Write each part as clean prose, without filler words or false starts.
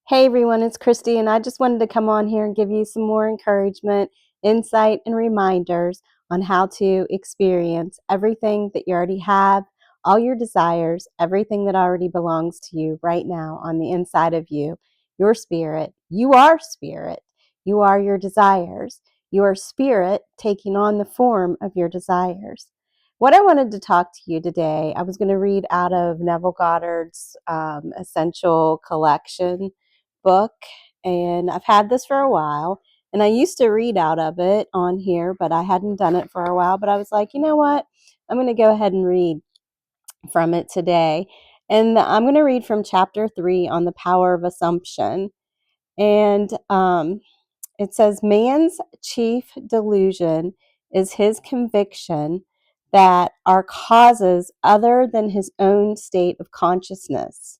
Hey everyone, it's Christy, and I just wanted to come on here and give you some more encouragement, insight, and reminders on how to experience everything that you already have, all your desires, everything that already belongs to you right now on the inside of you, your spirit. You are spirit. You are your desires. You are spirit taking on the form of your desires. What I wanted to talk to you today, I was going to read out of Neville Goddard's Essential Collection book, and I've had this for a while, and I used to read out of it on here, but I hadn't done it for a while. But I was like, you know what, I'm going to go ahead and read from it today, and I'm going to read from chapter 3 on the power of assumption. And it says, man's chief delusion is his conviction that are causes other than his own state of consciousness.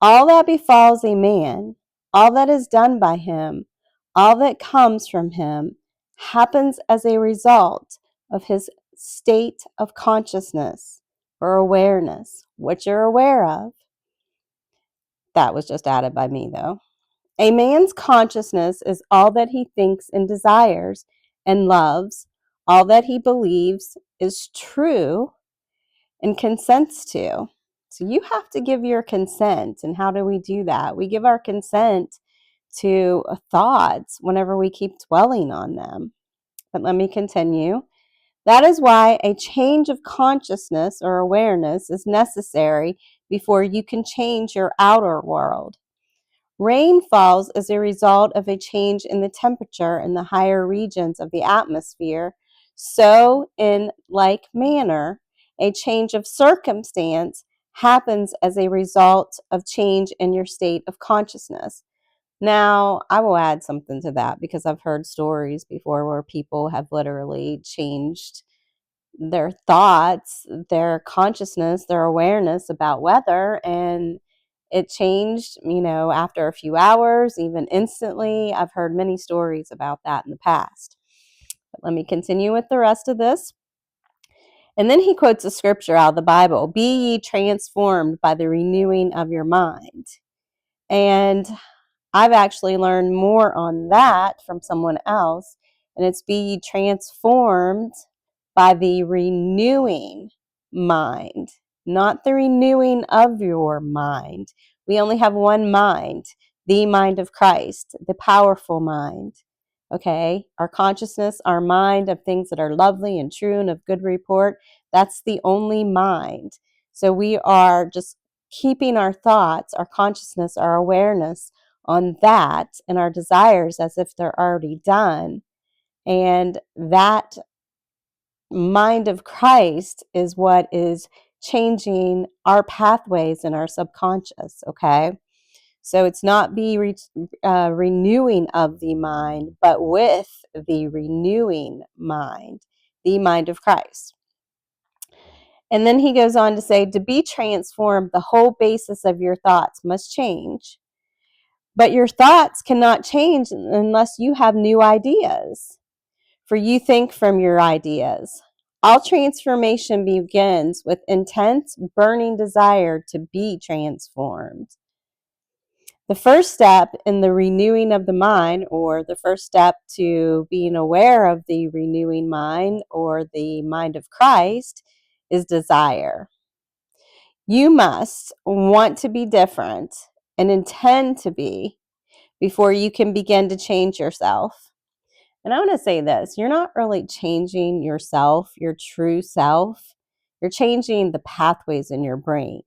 All that befalls a man, all that is done by him, all that comes from him, happens as a result of his state of consciousness or awareness, what you're aware of. That was just added by me, though. A man's consciousness is all that he thinks and desires and loves, all that he believes is true and consents to. So you have to give your consent. And how do we do that? We give our consent to thoughts whenever we keep dwelling on them. But let me continue. That is why a change of consciousness or awareness is necessary before you can change your outer world. Rain falls as a result of a change in the temperature in the higher regions of the atmosphere. So, in like manner, a change of circumstance happens as a result of change in your state of consciousness. Now, I will add something to that because I've heard stories before where people have literally changed their thoughts, their consciousness, their awareness about weather, and it changed, after a few hours, even instantly. I've heard many stories about that in the past. But let me continue with the rest of this. And then he quotes a scripture out of the Bible, "Be ye transformed by the renewing of your mind." And I've actually learned more on that from someone else, and it's "Be ye transformed by the renewing mind," not the renewing of your mind. We only have one mind, the mind of Christ, the powerful mind. Okay, our consciousness, our mind of things that are lovely and true and of good report, that's the only mind. So we are just keeping our thoughts, our consciousness, our awareness on that and our desires as if they're already done. And that mind of Christ is what is changing our pathways in our subconscious, okay? So it's not renewing of the mind, but with the renewing mind, the mind of Christ. And then he goes on to say, to be transformed, the whole basis of your thoughts must change. But your thoughts cannot change unless you have new ideas. For you think from your ideas. All transformation begins with intense, burning desire to be transformed. The first step in the renewing of the mind, or the first step to being aware of the renewing mind or the mind of Christ, is desire. You must want to be different and intend to be before you can begin to change yourself. And I want to say this, you're not really changing yourself, your true self. You're changing the pathways in your brain.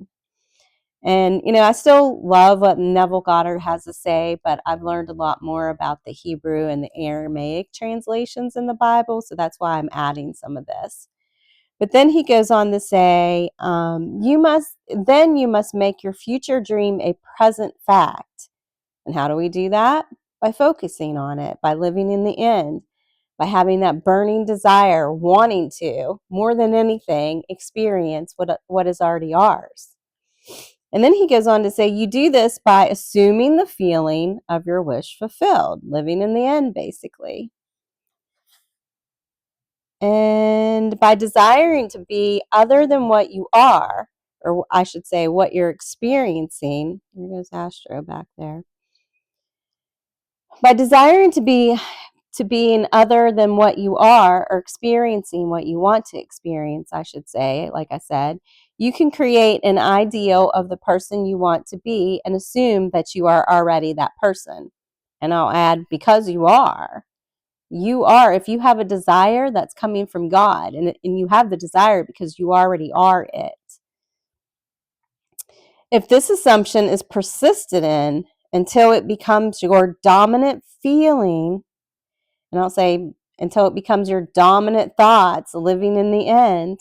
And, I still love what Neville Goddard has to say, but I've learned a lot more about the Hebrew and the Aramaic translations in the Bible, so that's why I'm adding some of this. But then he goes on to say, you must make your future dream a present fact. And how do we do that? By focusing on it, by living in the end, by having that burning desire, wanting to, more than anything, experience what is already ours. And then he goes on to say, you do this by assuming the feeling of your wish fulfilled, living in the end, basically. And by desiring to be other than what you are, or I should say what you're experiencing. There goes Astro back there. By desiring to being other than what you are, or experiencing what you want to experience, I should say, like I said, you can create an ideal of the person you want to be and assume that you are already that person. And I'll add, because you are. You are, if you have a desire that's coming from God, and you have the desire because you already are it. If this assumption is persisted in until it becomes your dominant feeling, and I'll say until it becomes your dominant thoughts living in the end,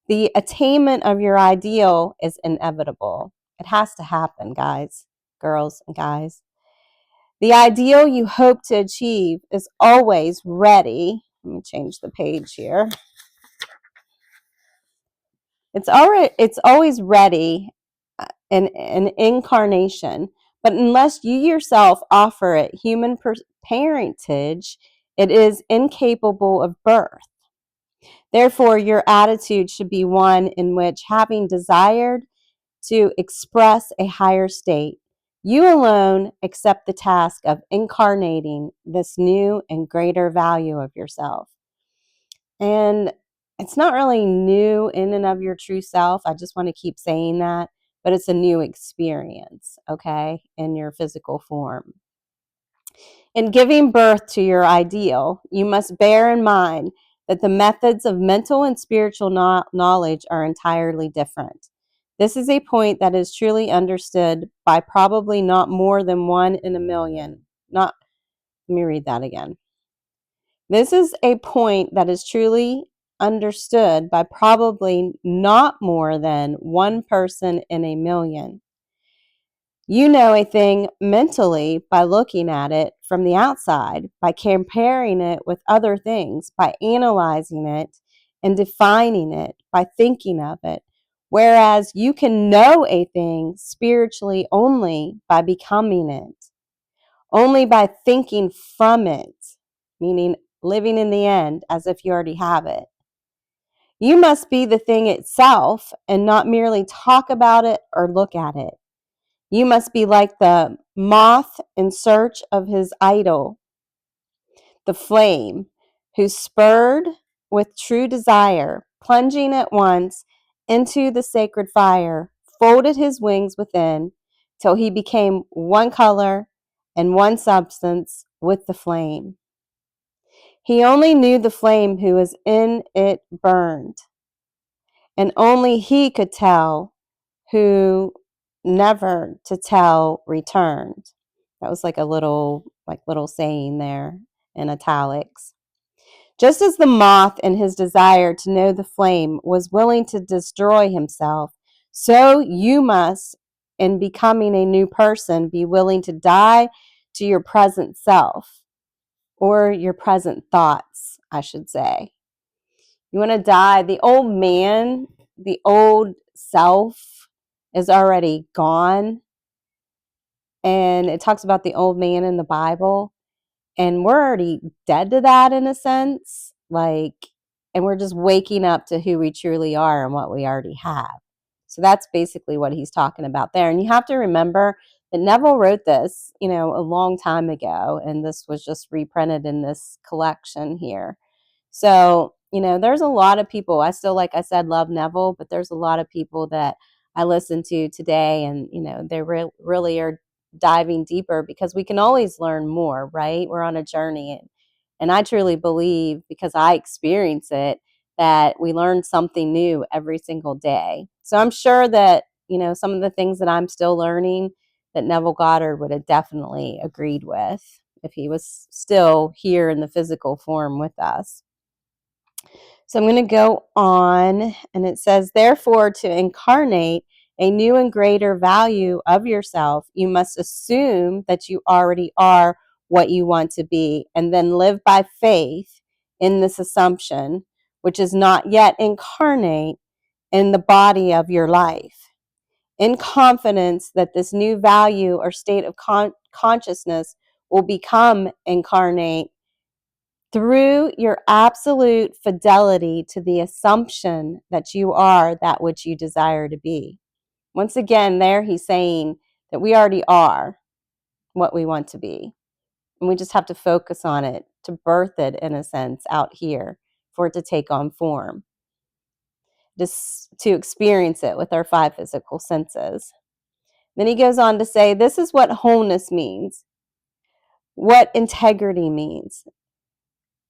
the attainment of your ideal is inevitable. It has to happen, guys, girls and guys. The ideal you hope to achieve is always ready. Let me change the page here. It's always ready, an incarnation, but unless you yourself offer it human parentage, it is incapable of birth. Therefore, your attitude should be one in which, having desired to express a higher state, you alone accept the task of incarnating this new and greater value of yourself. And it's not really new in and of your true self. I just want to keep saying that, but it's a new experience, okay, in your physical form. In giving birth to your ideal, you must bear in mind that the methods of mental and spiritual knowledge are entirely different. This is a point that is truly understood by probably not more than 1 in a million. Let me read that again. This is a point that is truly understood by probably not more than one person in a million. You know a thing mentally by looking at it from the outside, by comparing it with other things, by analyzing it and defining it, by thinking of it. Whereas you can know a thing spiritually only by becoming it, only by thinking from it, meaning living in the end as if you already have it. You must be the thing itself and not merely talk about it or look at it. You must be like the moth in search of his idol, the flame, who spurred with true desire, plunging at once into the sacred fire, folded his wings within till he became one color and one substance with the flame. He only knew the flame who was in it burned, and only he could tell who never to tell returned. That was like a little saying there in italics. Just as the moth in his desire to know the flame was willing to destroy himself, so you must, in becoming a new person, be willing to die to your present self, or your present thoughts, I should say. You want to die. The old man, the old self is already gone. And it talks about the old man in the Bible. And we're already dead to that in a sense. And we're just waking up to who we truly are and what we already have. So that's basically what he's talking about there. And you have to remember that Neville wrote this, a long time ago. And this was just reprinted in this collection here. So, there's a lot of people. I still, like I said, love Neville, but there's a lot of people that I listen to today, and, they really are diving deeper because we can always learn more, right? We're on a journey. And I truly believe, because I experience it, that we learn something new every single day. So I'm sure that, some of the things that I'm still learning, that Neville Goddard would have definitely agreed with if he was still here in the physical form with us. So I'm going to go on, and it says, therefore, to incarnate a new and greater value of yourself, you must assume that you already are what you want to be, and then live by faith in this assumption, which is not yet incarnate in the body of your life, in confidence that this new value or state of consciousness will become incarnate through your absolute fidelity to the assumption that you are that which you desire to be. Once again, there he's saying that we already are what we want to be. And we just have to focus on it, to birth it, in a sense, out here for it to take on form, just to experience it with our 5 physical senses. Then he goes on to say, this is what wholeness means, what integrity means.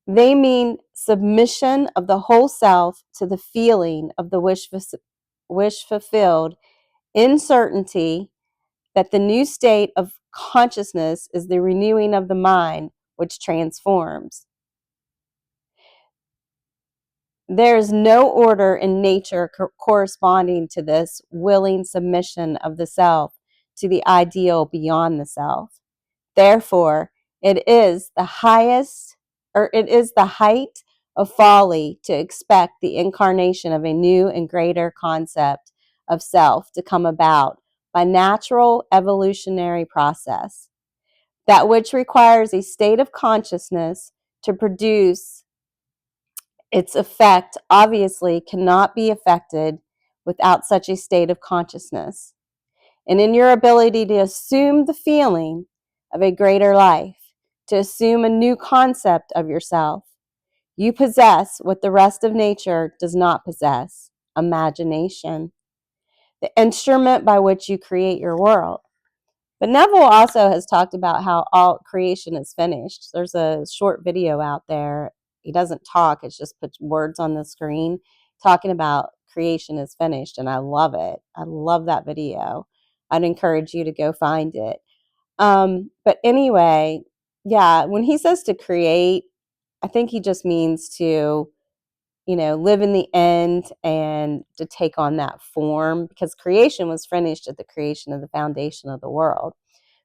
They mean submission of the whole self to the feeling of the wish fulfilled, in certainty that the new state of consciousness is the renewing of the mind, which transforms. There is no order in nature corresponding to this willing submission of the self to the ideal beyond the self. Therefore, it is the height of folly to expect the incarnation of a new and greater concept of self to come about by natural evolutionary process. That which requires a state of consciousness to produce its effect obviously cannot be effected without such a state of consciousness. And in your ability to assume the feeling of a greater life, to assume a new concept of yourself, you possess what the rest of nature does not possess: imagination, the instrument by which you create your world. But Neville also has talked about how all creation is finished. There's a short video out there. He doesn't talk, it's just puts words on the screen talking about creation is finished, and I love it. I love that video. I'd encourage you to go find it. But anyway, yeah, when he says to create, I think he just means to, live in the end and to take on that form, because creation was finished at the creation of the foundation of the world.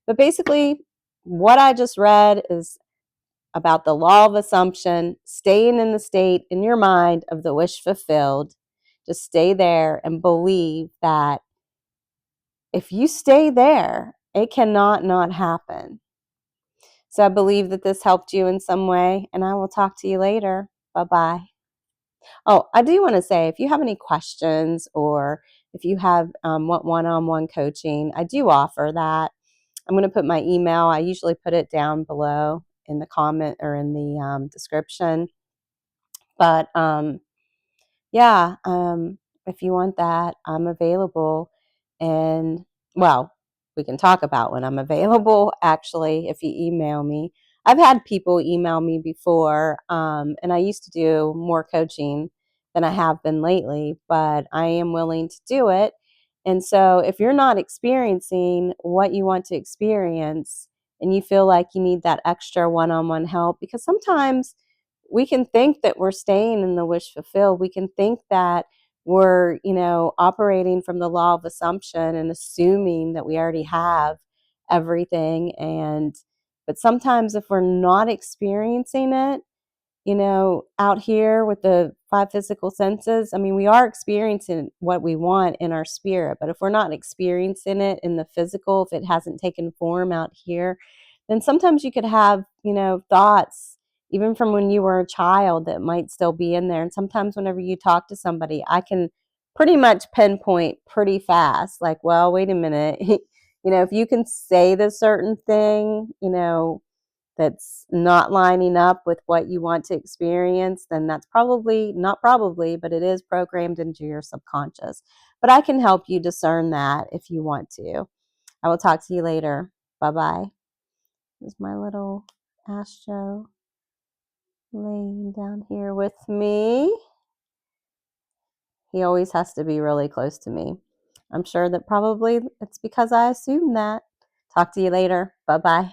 But basically, what I just read is about the law of assumption, staying in the state in your mind of the wish fulfilled. Just stay there and believe that if you stay there, it cannot not happen. So I believe that this helped you in some way, and I will talk to you later. Bye-bye. Oh, I do want to say, if you have any questions or if you have want one-on-one coaching, I do offer that. I'm going to put my email. I usually put it down below in the comment or in the description. But yeah, if you want that, I'm available. And well, we can talk about when I'm available, actually, if you email me. I've had people email me before, and I used to do more coaching than I have been lately, but I am willing to do it. And so if you're not experiencing what you want to experience and you feel like you need that extra one-on-one help, because sometimes we can think that we're staying in the wish fulfilled. We can think that we're, operating from the law of assumption and assuming that we already have everything. But sometimes if we're not experiencing it, out here with the 5 physical senses, I mean, we are experiencing what we want in our spirit, but if we're not experiencing it in the physical, if it hasn't taken form out here, then sometimes you could have, thoughts even from when you were a child that might still be in there. And sometimes whenever you talk to somebody, I can pretty much pinpoint pretty fast, like, well, wait a minute, if you can say this certain thing, that's not lining up with what you want to experience, then that's probably, not probably, but it is programmed into your subconscious. But I can help you discern that if you want to. I will talk to you later. Bye-bye. This is my little Astro laying down here with me. He always has to be really close to me. I'm sure that probably it's because I assume that. Talk to you later. Bye-bye.